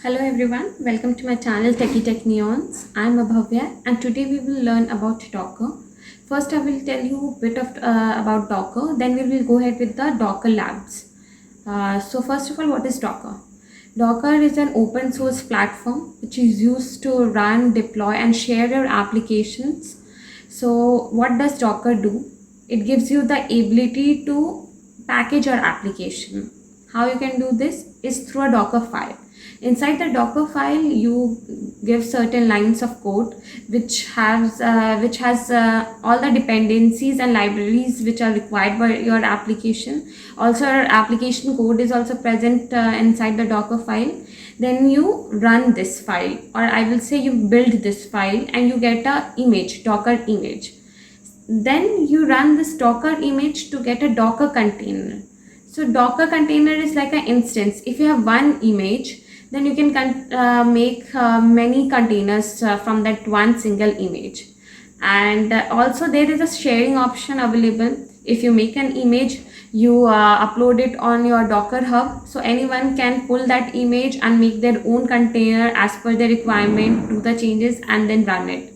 Hello everyone, welcome to my channel Techie Tech Neons. I'm Abhavya and today we will learn about Docker. First I will tell you a bit of about Docker, then we will go ahead with the Docker labs. So first of all, what is Docker? Docker is an open source platform which is used to run, deploy and share your applications. So what does Docker do? It gives you the ability to package your application. How you can do this is through a Docker file. Inside the Docker file, you give certain lines of code which has all the dependencies and libraries which are required by your application. Also, your application code is also present inside the Docker file. Then you run this file, or I will say you build this file, and you get a image, Docker image. Then you run this Docker image to get a Docker container. So Docker container is like an instance. If you have one image, then you can make many containers from that one single image. And also there is a sharing option available. If you make an image, you upload it on your Docker Hub, so anyone can pull that image and make their own container as per their requirement, do the changes and then run it.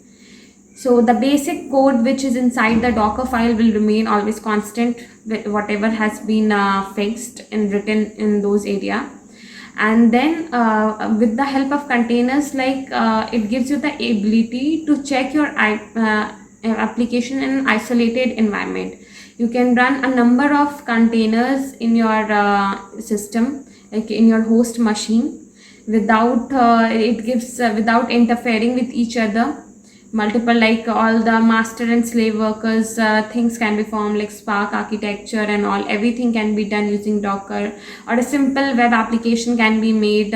So the basic code which is inside the Docker file will remain always constant with whatever has been fixed and written in those area. And then with the help of containers, it gives you the ability to check your application in an isolated environment. You can run a number of containers in your system, like in your host machine, without without interfering with each other. Multiple, like all the master and slave workers things can be formed, like Spark architecture and all, everything can be done using Docker. Or a simple web application can be made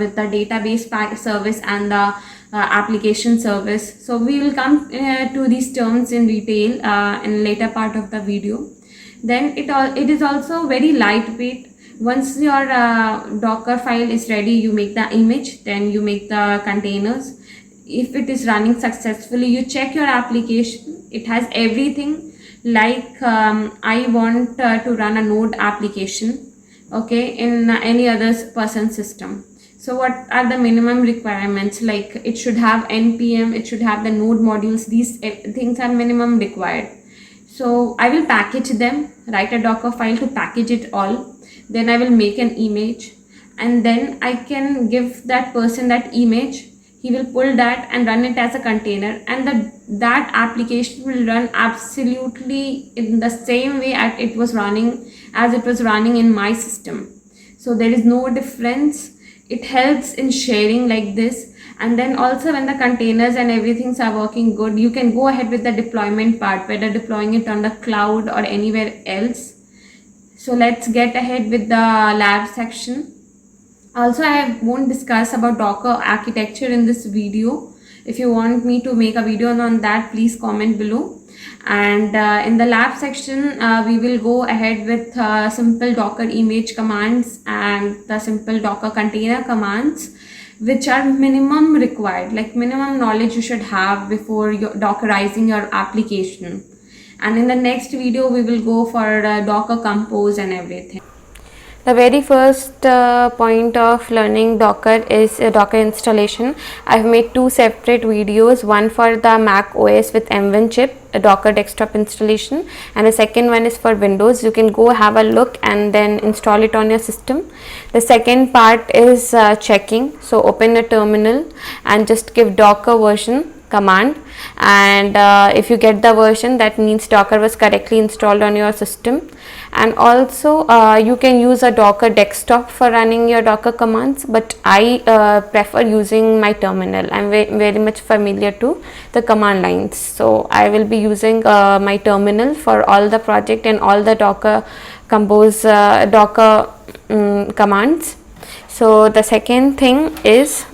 with the database service and the application service. So we will come to these terms in detail in later part of the video. Then it is also very lightweight. Once your Docker file is ready, you make the image, then you make the containers. If it is running successfully, you check your application, it has everything. Like I want to run a node application, okay, in any other person system. So what are the minimum requirements? Like it should have npm, it should have the node modules. These things are minimum required. So I will package them, write a Docker file to package it all. Then I will make an image, and then I can give that person that image. He will pull that and run it as a container, and that application will run absolutely in the same way as it was running in my system. So there is no difference. It helps in sharing like this. And then also when the containers and everything are working good, you can go ahead with the deployment part, whether deploying it on the cloud or anywhere else. So let's get ahead with the lab section. Also, I won't discuss about Docker architecture in this video. If you want me to make a video on that, please comment below. And in the lab section, we will go ahead with simple Docker image commands and the simple Docker container commands, which are minimum required, like minimum knowledge you should have before Dockerizing your application. And in the next video, we will go for Docker Compose and everything. The very first point of learning Docker is Docker installation. I've made two separate videos, one for the Mac OS with M1 chip, a Docker desktop installation, and the second one is for Windows. You can go have a look and then install it on your system. The second part is checking. So open a terminal and just give Docker version command, and if you get the version, that means Docker was correctly installed on your system. And also you can use a Docker desktop for running your Docker commands, but I prefer using my terminal. I'm very much familiar to the command lines, so I will be using my terminal for all the project and all the Docker Compose Docker commands. So the second thing is,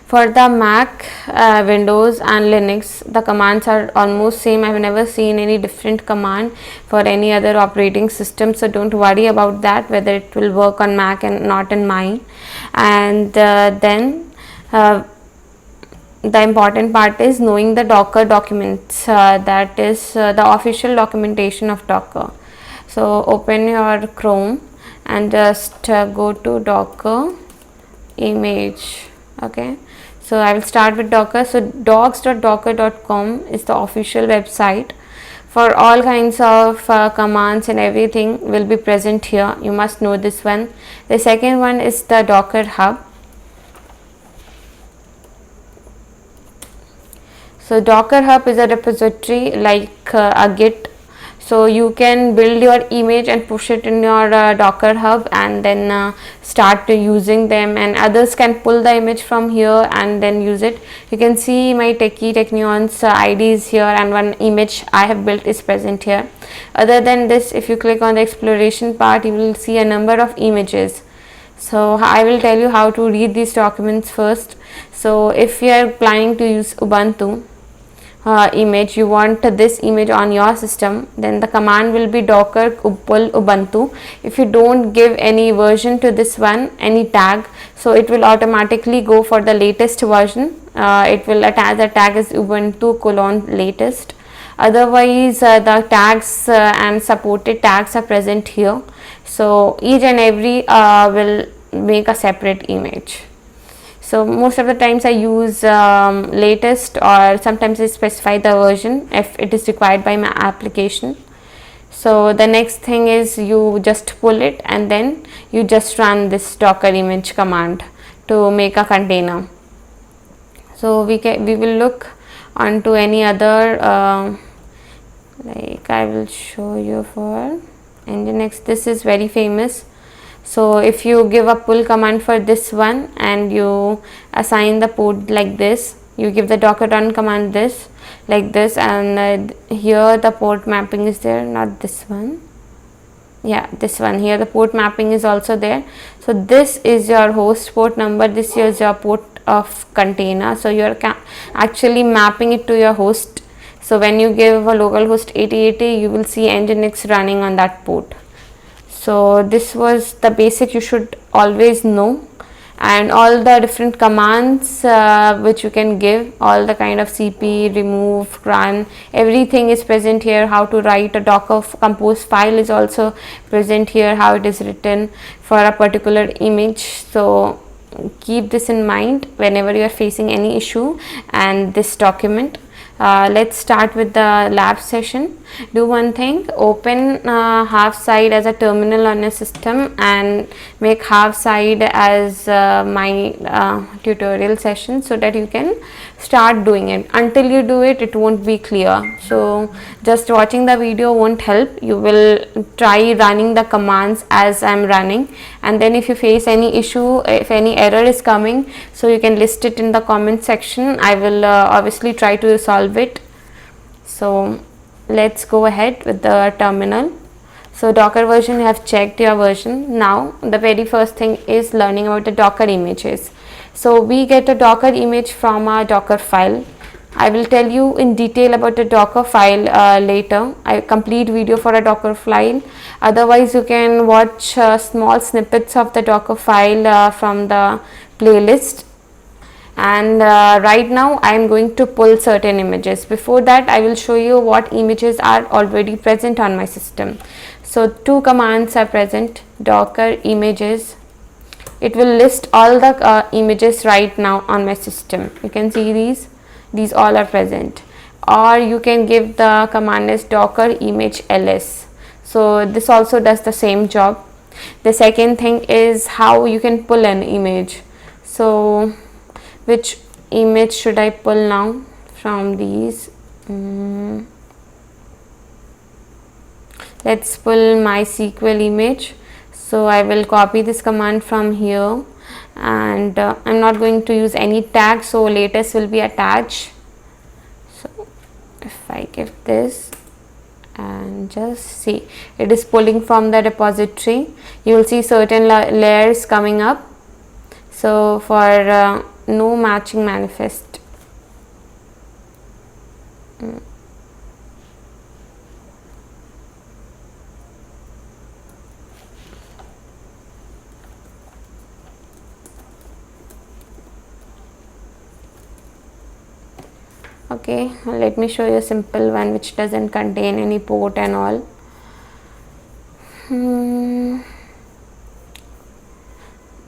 for the Mac, Windows and Linux, the commands are almost same. I have never seen any different command for any other operating system, so don't worry about that, whether it will work on Mac and not in mine. And then the important part is knowing the Docker documents, that is the official documentation of Docker. So open your Chrome and just go to Docker image. Okay, so I will start with Docker. So docs.docker.com is the official website for all kinds of commands, and everything will be present here. You must know this one. The second one is the Docker Hub. So Docker Hub is a repository like a Git. So you can build your image and push it in your Docker Hub, and then start using them, and others can pull the image from here and then use it. You can see my Techneon's ID is here, and one image I have built is present here. Other than this, if you click on the exploration part, you will see a number of images. So I will tell you how to read these documents first. So if you are planning to use Ubuntu image, you want this image on your system, then the command will be docker pull ubuntu. If you don't give any version to this one, any tag, so it will automatically go for the latest version. It will attach the tag as ubuntu latest. Otherwise the tags and supported tags are present here, so each and every will make a separate image. So most of the times I use latest, or sometimes I specify the version if it is required by my application. So the next thing is you just pull it, and then you just run this docker image command to make a container. So we will look onto any other like I will show you for Nginx. This is very famous. So if you give a pull command for this one and you assign the port like this, you give the docker run command this like this, and here the port mapping is there, not this one, yeah, this one here, the port mapping is also there. So this is your host port number, this is your port of container, so you are actually mapping it to your host. So when you give a localhost 8080, you will see Nginx running on that port. So this was the basic you should always know, and all the different commands which you can give, all the kind of cp, remove, run, everything is present here. How to write a docker compose file is also present here, how it is written for a particular image. So keep this in mind whenever you are facing any issue and this document. Let's start with the lab session. Do one thing, open Half-Side as a terminal on your system and make Half-Side as my tutorial session, so that you can start doing it. Until you do it, it won't be clear. So just watching the video won't help. You will try running the commands as I'm running, and then if you face any issue, if any error is coming, so you can list it in the comment section. I will obviously try to solve it. So let's go ahead with the terminal. So Docker version, you have checked your version. Now the very first thing is learning about the Docker images. So we get a Docker image from a Docker file. I will tell you in detail about the Docker file later. I complete video for a Docker file. Otherwise you can watch small snippets of the Docker file from the playlist. And right now I am going to pull certain images. Before that, I will show you what images are already present on my system. So two commands are present, docker images. It will list all the images right now on my system. You can see these all are present. Or you can give the command as docker image ls. So this also does the same job. The second thing is how you can pull an image. So which image should I pull now from these? Let's pull MySQL image. So I will copy this command from here, and I'm not going to use any tag, so latest will be attached. So if I give this and just see, it is pulling from the repository. You will see certain layers coming up. So for no matching manifest, okay, let me show you a simple one which doesn't contain any port and all.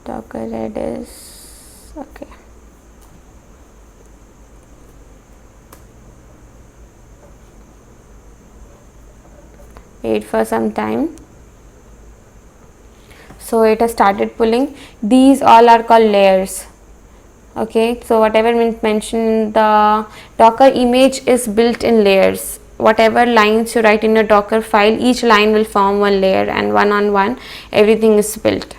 Docker Redis. Okay. Wait for some time. So it has started pulling. These all are called layers. Okay, so whatever mentioned, the Docker image is built in layers. Whatever lines you write in a Docker file, each line will form one layer, and one on one everything is built.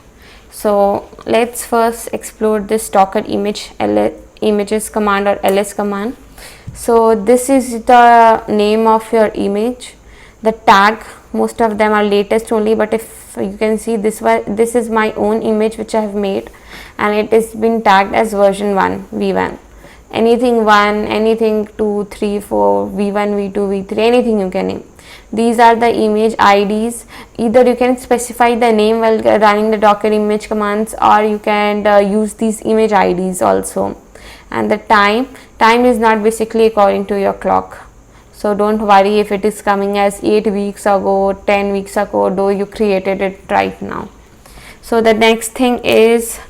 So let's first explore this Docker images command or ls command. So this is the name of your image. The tag, most of them are latest only, but if you can see, this is my own image which I have made, and it is been tagged as version 1 v1. Anything 1, anything 2, 3, 4, v1, v2, v3, anything you can name. These are the image IDs. Either you can specify the name while running the Docker image commands, or you can use these image IDs also. And the time is not basically according to your clock. So don't worry if it is coming as 8 weeks ago, 10 weeks ago, though you created it right now. So the next thing is,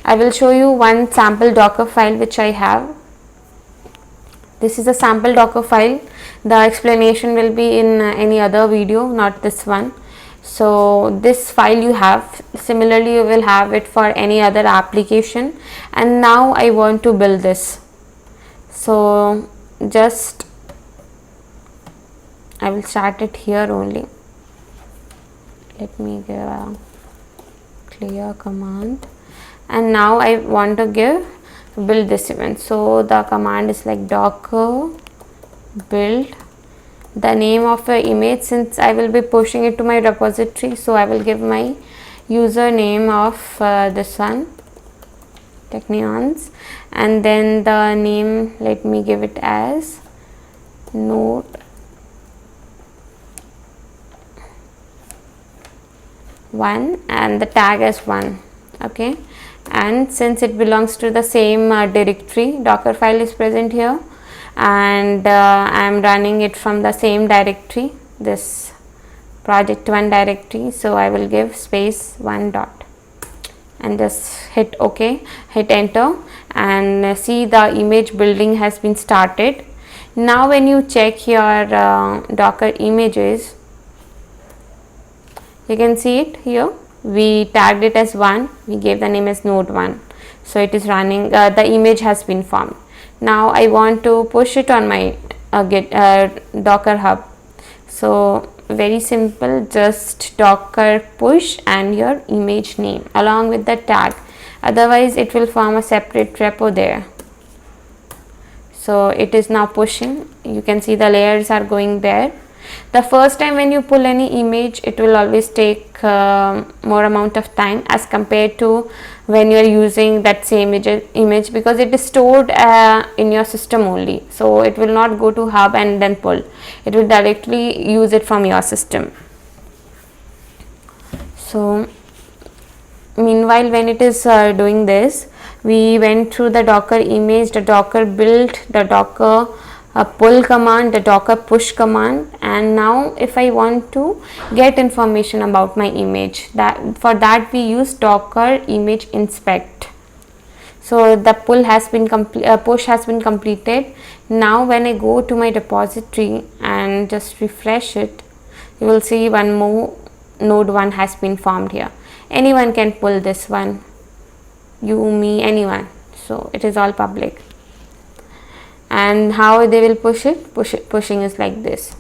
I will show you one sample Docker file which I have. This is a sample Docker file. The explanation will be in any other video, not this one. So this file you have, similarly you will have it for any other application. And now I want to build this. So just I will start it here only. Let me give a clear command, and now I want to build this event. So the command is like docker build the name of the image. Since I will be pushing it to my repository, so I will give my username of this one, Technions, and then the name, let me give it as node one, and the tag as 1. Okay, and since it belongs to the same directory, Docker file is present here, and I am running it from the same directory, this project 1 directory. So I will give space 1 dot and just hit OK, hit enter, and see the image building has been started. Now when you check your Docker images, you can see it here. We tagged it as 1, we gave the name as node 1, so it is running. The image has been formed. Now I want to push it on my Docker hub. So very simple, just docker push and your image name along with the tag, otherwise it will form a separate repo there. So it is now pushing. You can see the layers are going there. The first time when you pull any image, it will always take more amount of time as compared to when you are using that same image, because it is stored in your system only. So it will not go to hub and then pull. It will directly use it from your system. So meanwhile, when it is doing this, we went through the Docker image, the Docker build, the Docker pull command, the Docker push command, and now if I want to get information about my image, for that we use Docker image inspect. So the pull has been push has been completed. Now when I go to my repository and just refresh it, you will see one more node 1 has been formed here. Anyone can pull this one, you, me, anyone. So it is all public. And how they will pushing is like this.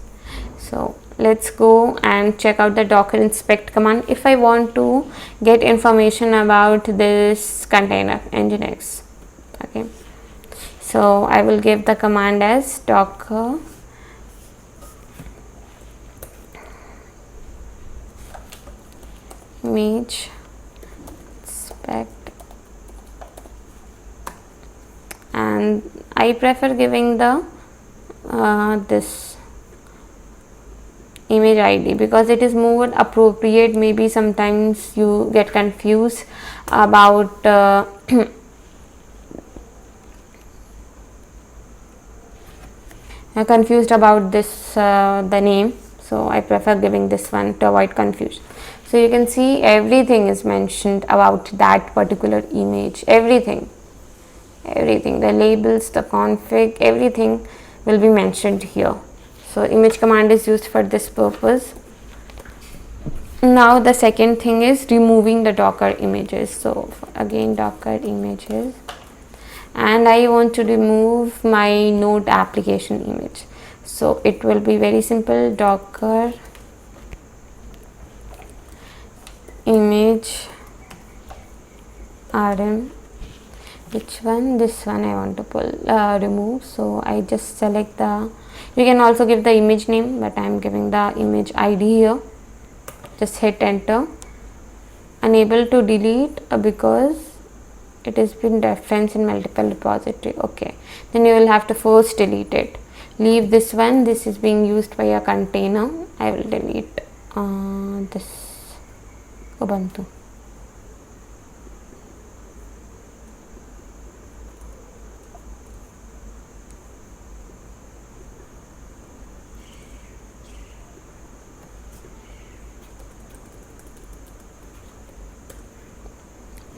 So let's go and check out the Docker inspect command if I want to get information about this container nginx. Okay, so I will give the command as docker image inspect, and I prefer giving the this image ID because it is more appropriate. Maybe sometimes you get confused about this the name, so I prefer giving this one to avoid confusion. So you can see everything is mentioned about that particular image, everything. everything, the labels, the config, everything will be mentioned here. So image command is used for this purpose. Now the second thing is removing the Docker images. So again, Docker images, and I want to remove my node application image. So it will be very simple, Docker image rm, which one, this one I want to remove. So I just select the, you can also give the image name, but I am giving the image id here. Just hit enter. Unable to delete because it has been referenced in multiple repository. Okay, then you will have to first delete it. Leave this one, this is being used by a container. I will delete this Ubuntu.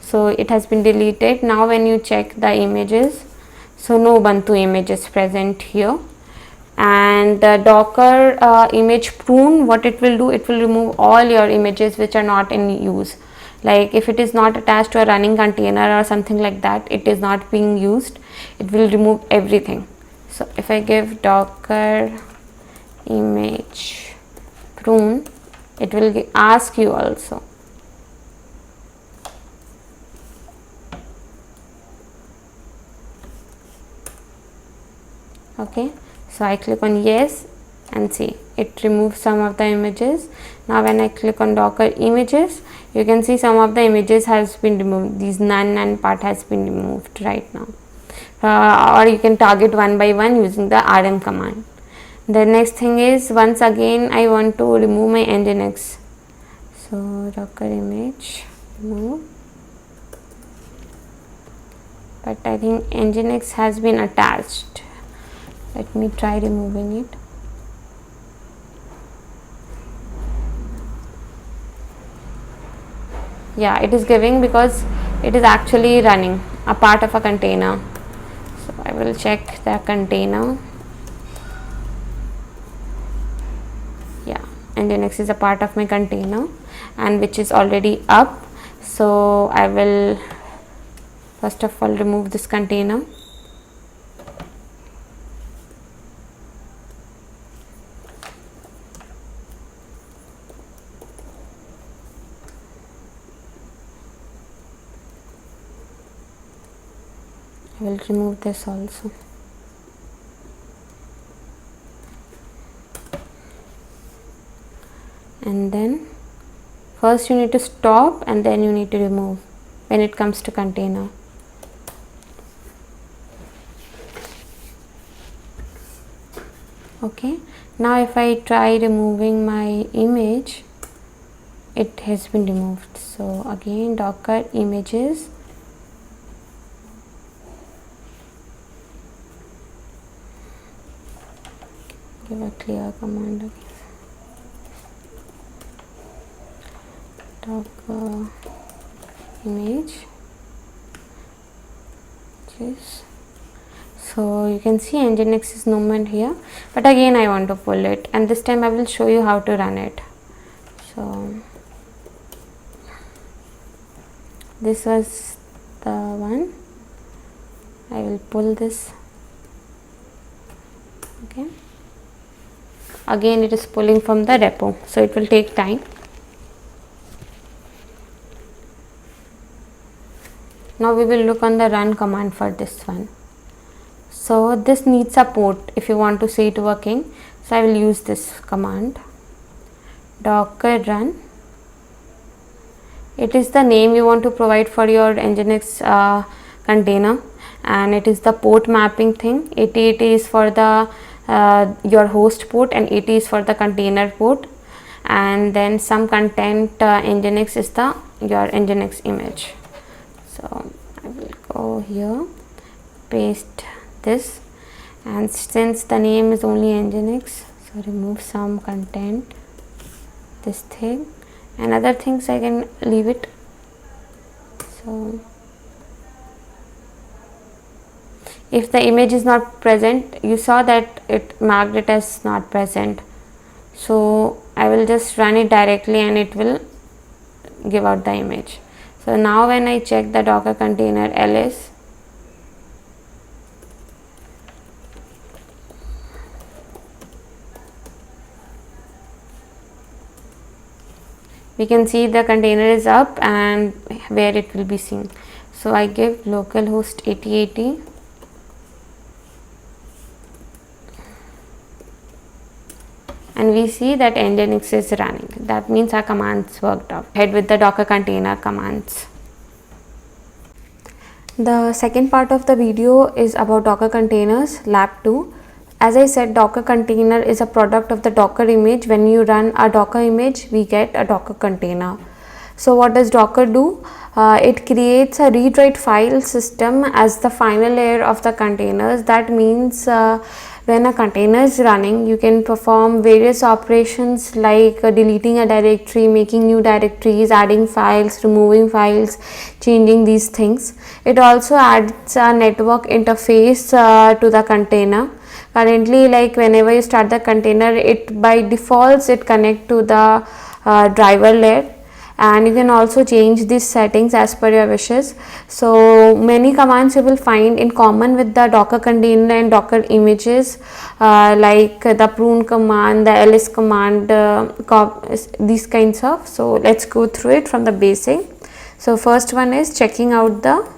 So it has been deleted. Now when you check the images, so no Ubuntu image is present here. And the Docker image prune, what it will do, it will remove all your images which are not in use. Like if it is not attached to a running container or something like that, it is not being used, it will remove everything. So if I give Docker image prune, it will ask you also. Okay, so I click on yes and see it removes some of the images. Now when I click on Docker images, you can see some of the images has been removed. These none part has been removed right now. Or you can target one by one using the rm command. The next thing is, once again I want to remove my nginx. So Docker image remove, but I think nginx has been attached. Let me try removing it. Yeah, it is giving because it is actually running a part of a container. So I will check the container. Yeah, nginx is a part of my container and which is already up. So I will first of all remove this container. I will remove this also. And then first you need to stop and then you need to remove when it comes to container. Okay, now if I try removing my image, it has been removed. So again, Docker images, give a clear command again. Docker image, so you can see nginx is movement here, but again I want to pull it, and this time I will show you how to run it. So this was the one. I will pull this. Okay, again it is pulling from the repo, so it will take time. Now we will look on the run command for this one. So this needs a port if you want to see it working. So I will use this command, docker run. It is the name you want to provide for your nginx container, and it is the port mapping thing. 8080 is for the your host port and 80 is for the container port, and then some content nginx is the your nginx image. So I will go here, paste this, and since the name is only nginx, so remove some content, this thing, and other things I can leave it. So If the image is not present, you saw that it marked it as not present. So I will just run it directly and it will give out the image. So now when I check the Docker container ls, we can see the container is up and where it will be seen. So I give localhost 8080 and we see that nginx is running. That means our commands worked out. Head with the Docker container commands. The second part of the video is about Docker containers, lab 2. As I said, Docker container is a product of the Docker image. When you run a Docker image, we get a Docker container. So what does Docker do? It creates a read-write file system as the final layer of the containers. That means when a container is running, you can perform various operations like deleting a directory, making new directories, adding files, removing files, changing these things. It also adds a network interface to the container. Currently, like whenever you start the container, it by default it connect to the driver layer, and you can also change these settings as per your wishes. So many commands you will find in common with the Docker container and Docker images, like the prune command, the ls command, these kinds of. So let's go through it from the basic. So first one is checking out the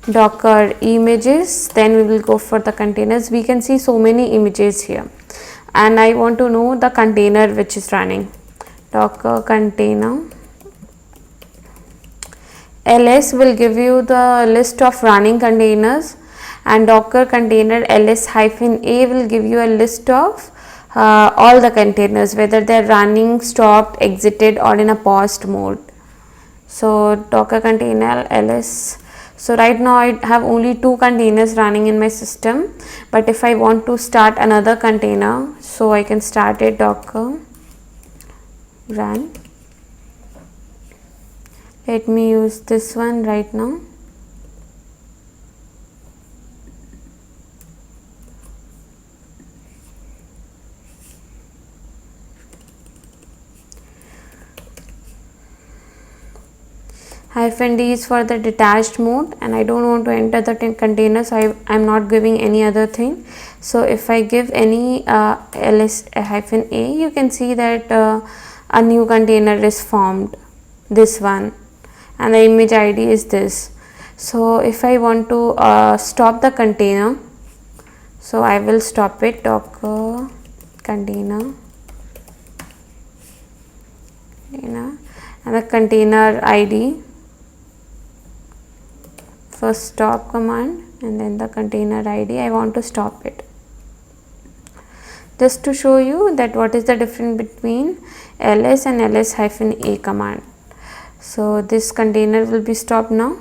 Docker images, then we will go for the containers. We can see so many images here and I want to know the container which is running. Docker container ls will give you the list of running containers, and Docker container ls-a will give you a list of all the containers, whether they are running, stopped, exited or in a paused mode. So Docker container ls. So right now I have only 2 containers running in my system, but if I want to start another container, so I can start it Docker run. Let me use this one right now. -d is for the detached mode, and I don't want to enter the container, so I am not giving any other thing. So if I give any ls-a, you can see that a new container is formed, this one, and the image id is this. So if I want to stop the container, so I will stop it Docker container and the container id, first stop command and then the container id. I want to stop it just to show you that what is the difference between ls and ls-a command. So this container will be stopped now.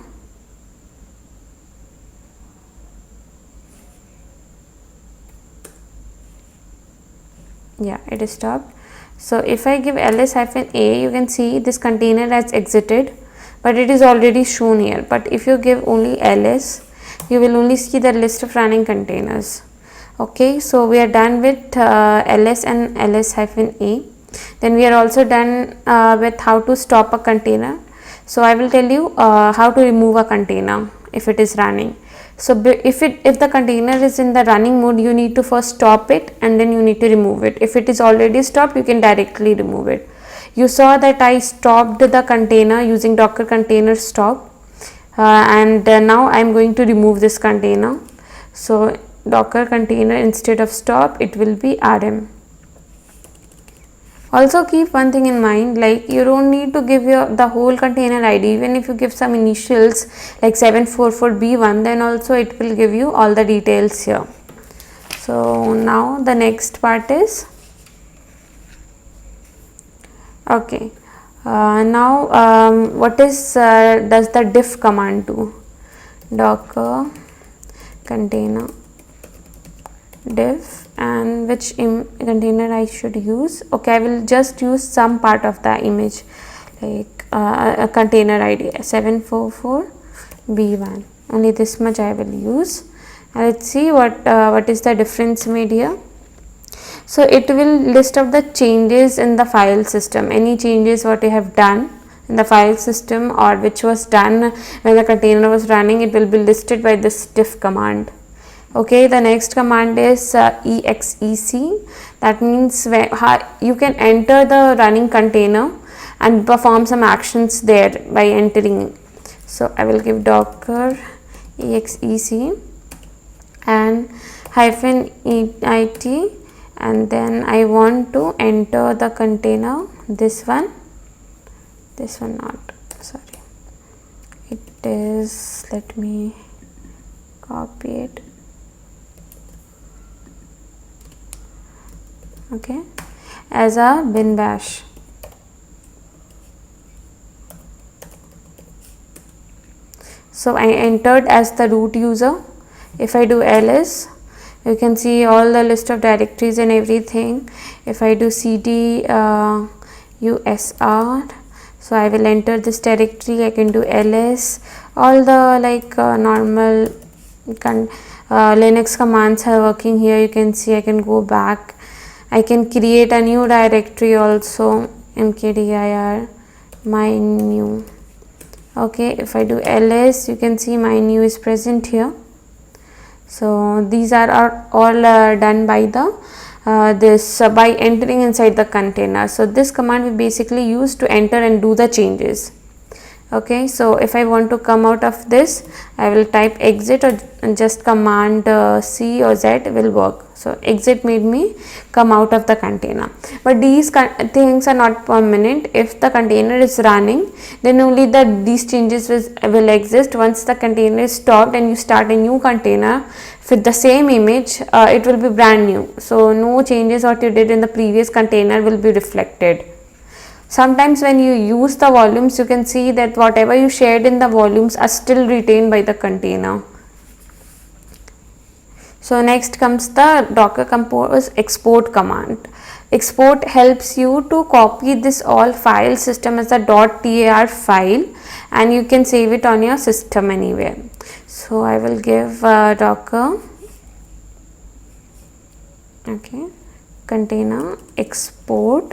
Yeah, it is stopped. So if I give ls-a, you can see this container has exited, but it is already shown here. But if you give only ls, you will only see the list of running containers. Okay, so we are done with ls and ls-a. Then we are also done with how to stop a container. So I will tell you how to remove a container if it is running. So if the container is in the running mode, you need to first stop it and then you need to remove it. If it is already stopped, you can directly remove it. You saw that I stopped the container using Docker container stop, and now I am going to remove this container. So Docker container, instead of stop, it will be rm. Also keep one thing in mind, like you don't need to give the whole container id. Even if you give some initials like 744b1, then also it will give you all the details here. So now the next part is okay. Now what is does the diff command do? Docker container diff, and which container I should use. Okay, I will just use some part of the image, like a container id 744b1, only this much I will use. Let's see what is the difference made here. So it will list of the changes in the file system, any changes what you have done in the file system or which was done when the container was running, it will be listed by this diff command. Okay, the next command is exec. That means you can enter the running container and perform some actions there by entering. So I will give docker exec and hyphen it, and then I want to enter the container, this one not, sorry, it is, let me copy it. Okay, as a bin bash. So I entered as the root user. If I do ls, you can see all the list of directories and everything. If I do cd usr, so I will enter this directory. I can do ls, all the normal Linux commands are working here. You can see I can go back, I can create a new directory also, mkdir my new. Okay, if I do ls, you can see my new is present here. So these are all done by the by entering inside the container. So this command we basically use to enter and do the changes. Okay, so if I want to come out of this, I will type exit or just command C or Z will work. So exit made me come out of the container, but these things are not permanent. If the container is running, then only these changes will exist. Once the container is stopped and you start a new container with the same image, it will be brand new. So no changes what you did in the previous container will be reflected. Sometimes when you use the volumes, you can see that whatever you shared in the volumes are still retained by the container. So next comes the docker compose export command. Export helps you to copy this all file system as a .tar file, and you can save it on your system anywhere. So I will give docker container export,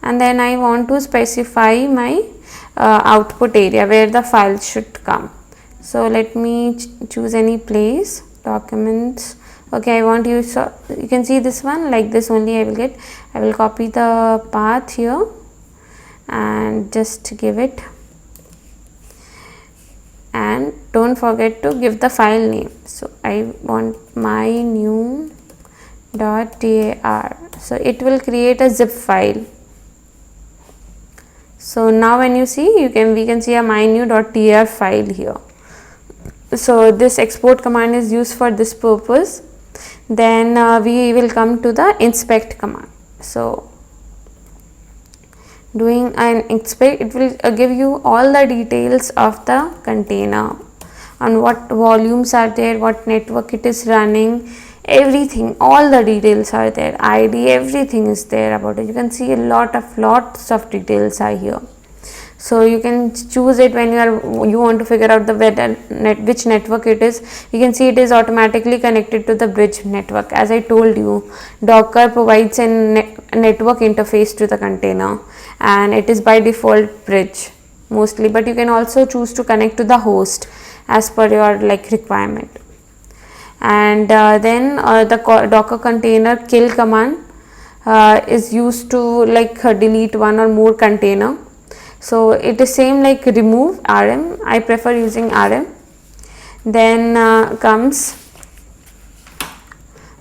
and then I want to specify my output area where the file should come. So let me choose any place, documents. Okay, I want to use, you can see this one like this only I will get. I will copy the path here and just give it, and don't forget to give the file name. So I want my new .tar, so it will create a zip file. So now when you see, we can see a mynew.tar file here. So this export command is used for this purpose. Then we will come to the inspect command. So doing an inspect, it will give you all the details of the container, on what volumes are there, what network it is running, everything, all the details are there, id, everything is there about it. You can see lots of details are here. So you can choose it when you want to figure out the which network it is. You can see it is automatically connected to the bridge network. As I told you, Docker provides a network interface to the container, and it is by default bridge mostly, but you can also choose to connect to the host as per your requirement. And then the docker container kill command is used to delete one or more container. So it is same like remove rm. I prefer using rm. Then comes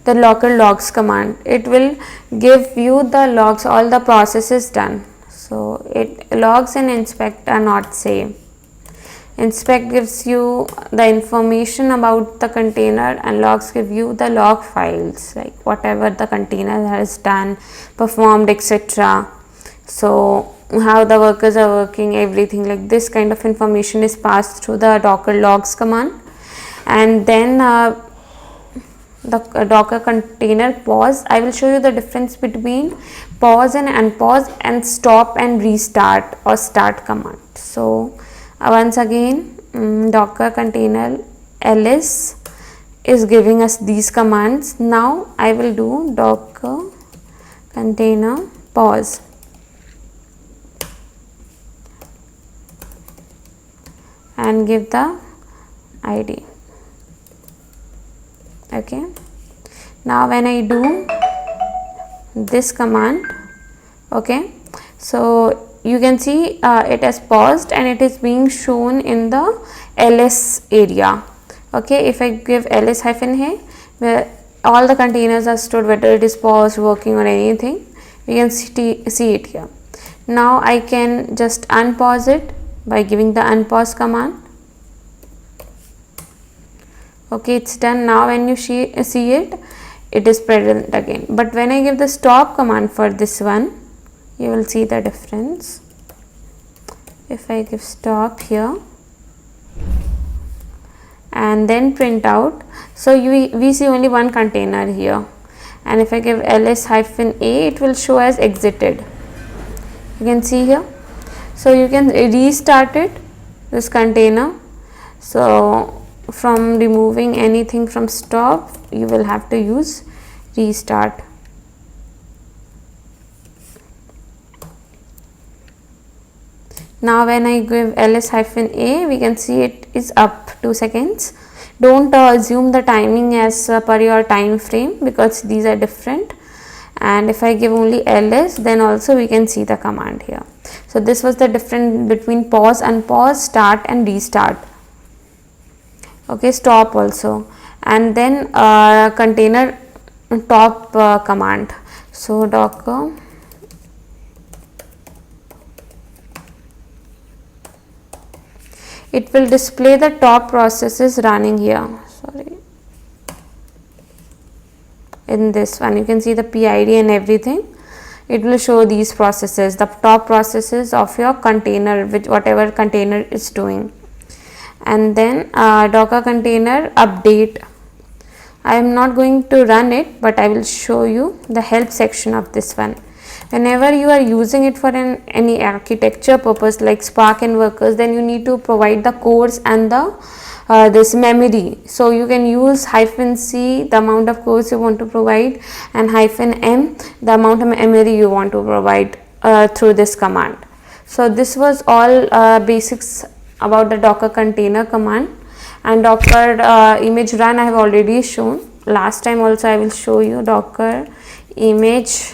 the local logs command. It will give you the logs, all the processes done. So it logs and inspect are not same. Inspect gives you the information about the container, and logs give you the log files, like whatever the container has done, performed, etc. So how the workers are working, everything like this kind of information is passed through the docker logs command. And then the docker container pause. I will show you the difference between pause and unpause, and stop and restart or start command. So once again, docker container ls is giving us these commands. Now I will do docker container pause. And give the id. Okay, now when I do this command, okay, so you can see it has paused and it is being shown in the ls area. Okay, if I give ls hyphen here, where all the containers are stored, whether it is paused, working or anything, we can see it here. Now I can just unpause it by giving the unpause command. Okay, it's done. Now when you see it, it is present again. But when I give the stop command for this one, you will see the difference. If I give stop here and then print out, so we see only one container here, and if I give ls hyphen a, it will show as exited. You can see here. So you can restart it, this container. So from removing anything from stop, you will have to use restart. Now when I give ls hyphen a, we can see it is up 2 seconds. Don't assume the timing as per your time frame, because these are different. And if I give only ls, then also we can see the command here. So this was the difference between pause, unpause, start and restart. Okay, stop also, and then container top command. So docker it will display the top processes running here. Sorry, in this one you can see the PID and everything. It will show these processes, the top processes of your container, which whatever container is doing. And then docker container update. I am not going to run it, but I will show you the help section of this one. Whenever you are using it for any architecture purpose like Spark and Workers, then you need to provide the cores and the this memory. So you can use -c, the amount of cores you want to provide, and -m, the amount of memory you want to provide through this command. So this was all basics about the docker container command. And docker image run I have already shown last time. Also I will show you docker image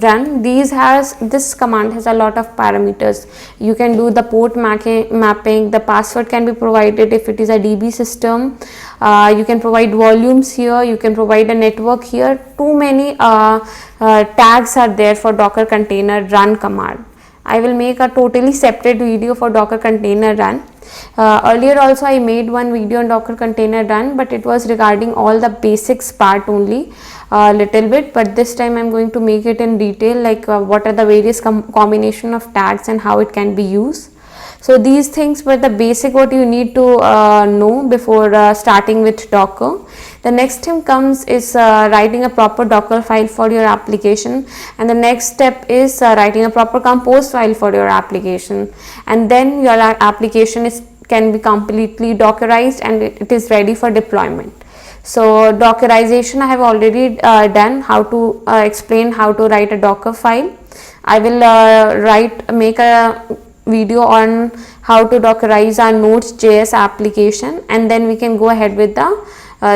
run. This command has a lot of parameters. You can do the port mapping, the password can be provided if it is a DB system. You can provide volumes here, you can provide a network here. Too many tags are there for docker container run command. I will make a totally separate video for docker container run. Earlier also I made one video on docker container run, but it was regarding all the basics part only, little bit. But this time I am going to make it in detail, like what are the various combination of tags and how it can be used. So these things were the basic what you need to know before starting with Docker. The next thing comes is writing a proper Docker file for your application, and the next step is writing a proper compose file for your application, and then your application can be completely Dockerized and it is ready for deployment. So Dockerization I have already done, how to explain how to write a Docker file. I will make a video on how to Dockerize our Node.js application, and then we can go ahead with the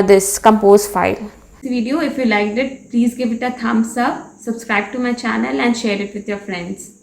this compose file. This video, if you liked it, please give it a thumbs up, subscribe to my channel and share it with your friends.